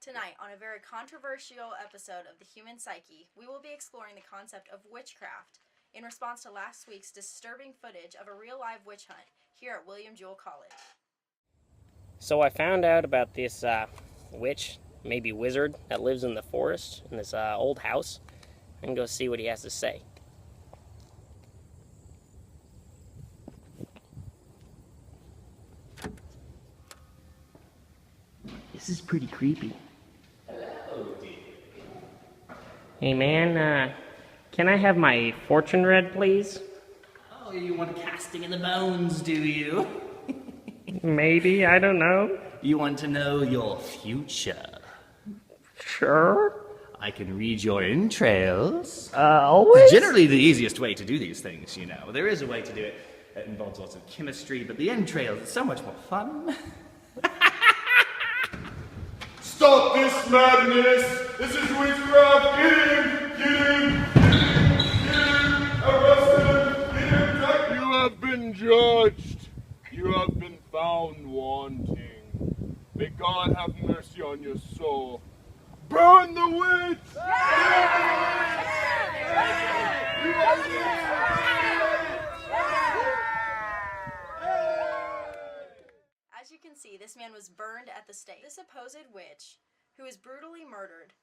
Tonight, on a very controversial episode of The Human Psyche, we will be exploring the concept of witchcraft in response to last week's disturbing footage of a real-live witch hunt here at William Jewell College. So I found out about this witch, maybe wizard, that lives in the forest in this old house. I can go see what he has to say. This is pretty creepy. Hello, dear. Hey man, can I have my fortune read, please? Oh, you want casting in the bones, do you? Maybe, I don't know. You want to know your future? Sure. I can read your entrails. Always? It's generally the easiest way to do these things, you know. There is a way to do it that involves lots of chemistry, but the entrails is so much more fun. Stop this madness! This is witchcraft! Get him! Get him! Get him! Arrest him! Get him! Take him! You have been judged. You have been found wanting. May God have mercy on your soul. Burn the witch! As you can see, this man was burned at the stake. This supposed witch, who was brutally murdered,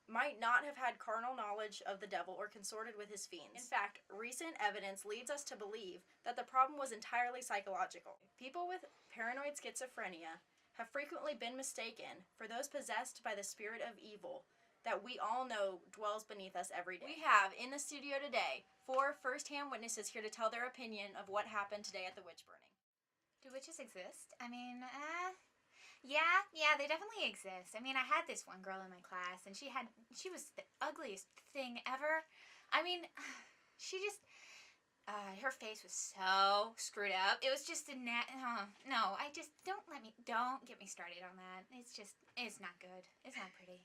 might not have had carnal knowledge of the devil or consorted with his fiends. In fact, recent evidence leads us to believe that the problem was entirely psychological. People with paranoid schizophrenia have frequently been mistaken for those possessed by the spirit of evil that we all know dwells beneath us every day. We have in the studio today 4 first-hand witnesses here to tell their opinion of what happened today at the witch burning. Do witches exist? I mean, yeah, they definitely exist. I mean, I had this one girl in my class, and she was the ugliest thing ever. I mean, she just, her face was so screwed up. It was just don't get me started on that. It's not good. It's not pretty.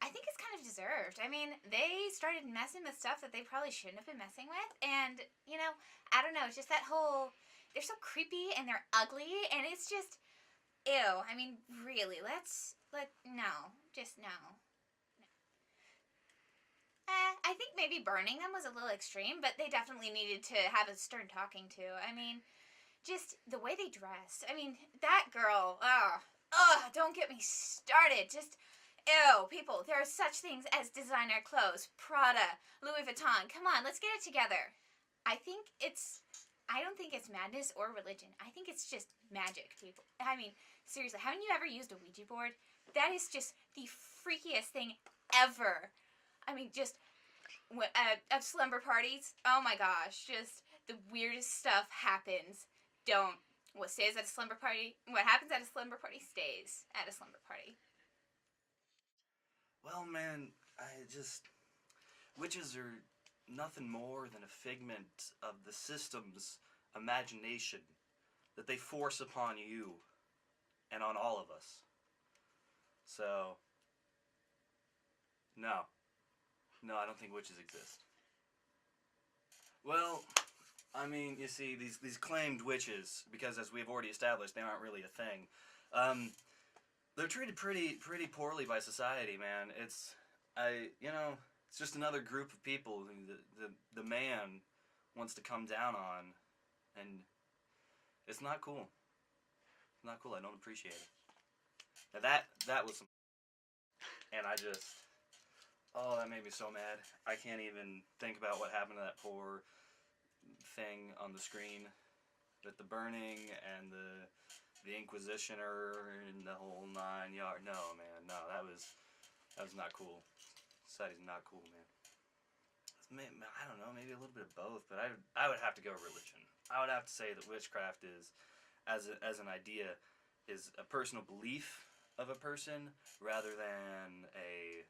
I think it's kind of deserved. I mean, they started messing with stuff that they probably shouldn't have been messing with, and, you know, I don't know, it's just that whole, they're so creepy and they're ugly, and it's just, ew. I mean, really, no. I think maybe burning them was a little extreme, but they definitely needed to have a stern talking to. I mean, just the way they dressed. I mean, that girl, don't get me started. Just, ew, people, there are such things as designer clothes, Prada, Louis Vuitton. Come on, let's get it together. I don't think it's madness or religion. I think it's just magic, people. I mean, seriously, haven't you ever used a Ouija board? That is just the freakiest thing ever. I mean, just at slumber parties, oh my gosh, just the weirdest stuff happens. What stays at a slumber party? What happens at a slumber party stays at a slumber party. Well, man, witches are nothing more than a figment of the system's imagination that they force upon you and on all of us. So, no, I don't think witches exist. Well, I mean, you see, these claimed witches, because as we've already established, they aren't really a thing. They're treated pretty poorly by society, man. It's just another group of people who the man wants to come down on, and it's not cool. It's not cool. I don't appreciate it. Now that was some, and that made me so mad. I can't even think about what happened to that poor thing on the screen, with the burning and the Inquisitioner and the whole 9 yard. No, man, no, that was not cool. Society's not cool, man. I don't know, maybe a little bit of both, but I would have to go religion. I would have to say that witchcraft is, as an idea, is a personal belief of a person rather than a,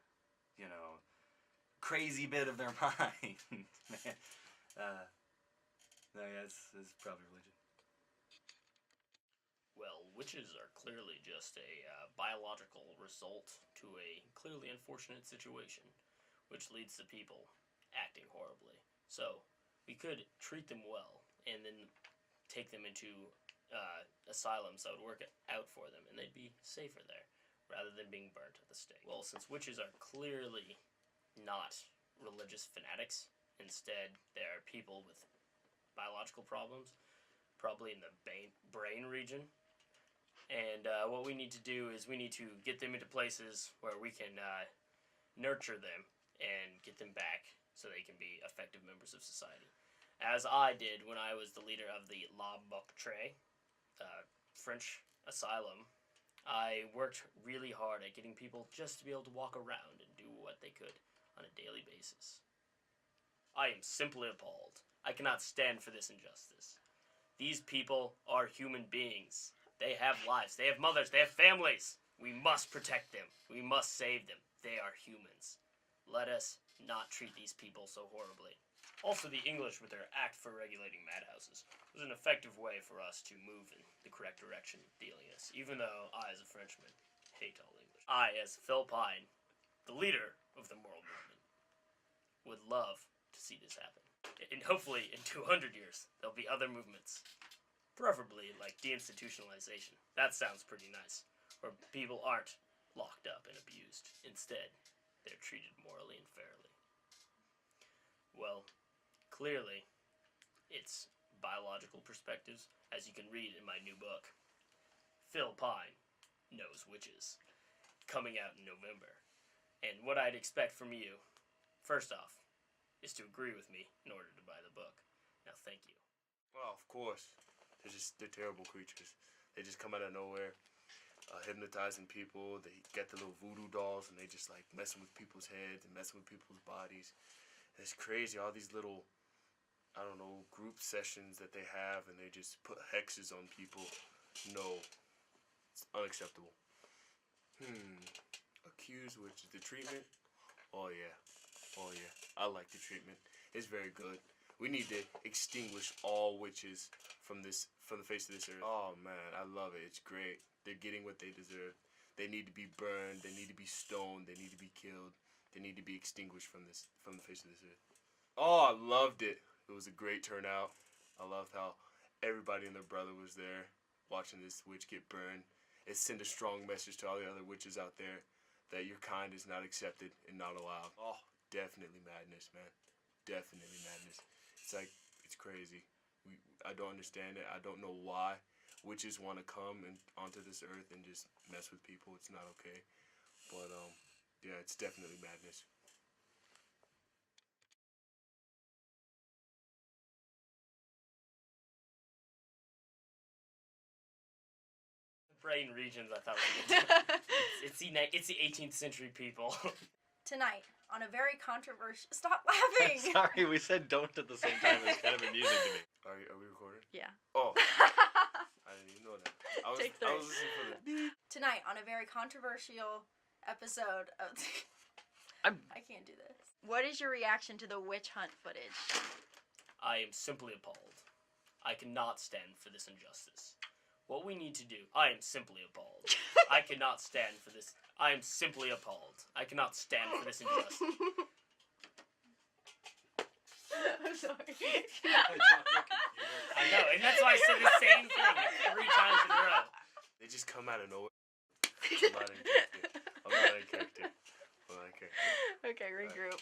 crazy bit of their mind. Man, it's probably religion. Well, witches are clearly just a biological result to a clearly unfortunate situation, which leads to people acting horribly. So, we could treat them well, and then take them into asylums that would work out for them, and they'd be safer there, rather than being burnt at the stake. Well, since witches are clearly not religious fanatics, instead they are people with biological problems, probably in the brain region. And what we need to do is we need to get them into places where we can nurture them and get them back so they can be effective members of society. As I did when I was the leader of the La Boctre, French asylum, I worked really hard at getting people just to be able to walk around and do what they could on a daily basis. I am simply appalled. I cannot stand for this injustice. These people are human beings. They have lives. They have mothers. They have families. We must protect them. We must save them. They are humans. Let us not treat these people so horribly. Also, the English, with their Act for Regulating Madhouses, was an effective way for us to move in the correct direction with dealing this, even though I, as a Frenchman, hate all English. I, as Phil Pine, the leader of the moral movement, would love to see this happen. And hopefully, in 200 years, there'll be other movements. Preferably like deinstitutionalization. That sounds pretty nice. Where people aren't locked up and abused. Instead, they're treated morally and fairly. Well, clearly, it's biological perspectives, as you can read in my new book, Phil Pine Knows Witches, coming out in November. And what I'd expect from you, first off, is to agree with me in order to buy the book. Now, thank you. Well, of course. They're terrible creatures. They just come out of nowhere, hypnotizing people. They get the little voodoo dolls and they just like messing with people's heads and messing with people's bodies. And it's crazy, all these little, I don't know, group sessions that they have, and they just put hexes on people. No, it's unacceptable. Accused witches, the treatment? Oh yeah, I like the treatment. It's very good. We need to extinguish all witches from the face of this earth. Oh man, I love it. It's great. They're getting what they deserve. They need to be burned. They need to be stoned. They need to be killed. They need to be extinguished from the face of this earth. Oh, I loved it. It was a great turnout. I loved how everybody and their brother was there watching this witch get burned. It sent a strong message to all the other witches out there that your kind is not accepted and not allowed. Oh, definitely madness, man. Definitely madness. It's like, it's crazy. I don't understand it. I don't know why witches want to come and onto this earth and just mess with people. It's not okay. But, yeah, it's definitely madness. Brain regions, I thought was good. It's the 18th century people. Tonight, on a very controversial... Stop laughing! Sorry, we said don't at the same time. It's kind of amusing to me. Are we recording? Yeah. Oh, I didn't even know that. I was listening for the... Tonight, on a very controversial episode of... I can't do this. What is your reaction to the witch hunt footage? I am simply appalled. I cannot stand for this injustice. What we need to do... I am simply appalled. I cannot stand for this... I am simply appalled. I cannot stand for this injustice. I'm sorry. I know, and that's why I said the same thing 3 times in a row. They just come out of nowhere. I'm not in character. Okay, regroup.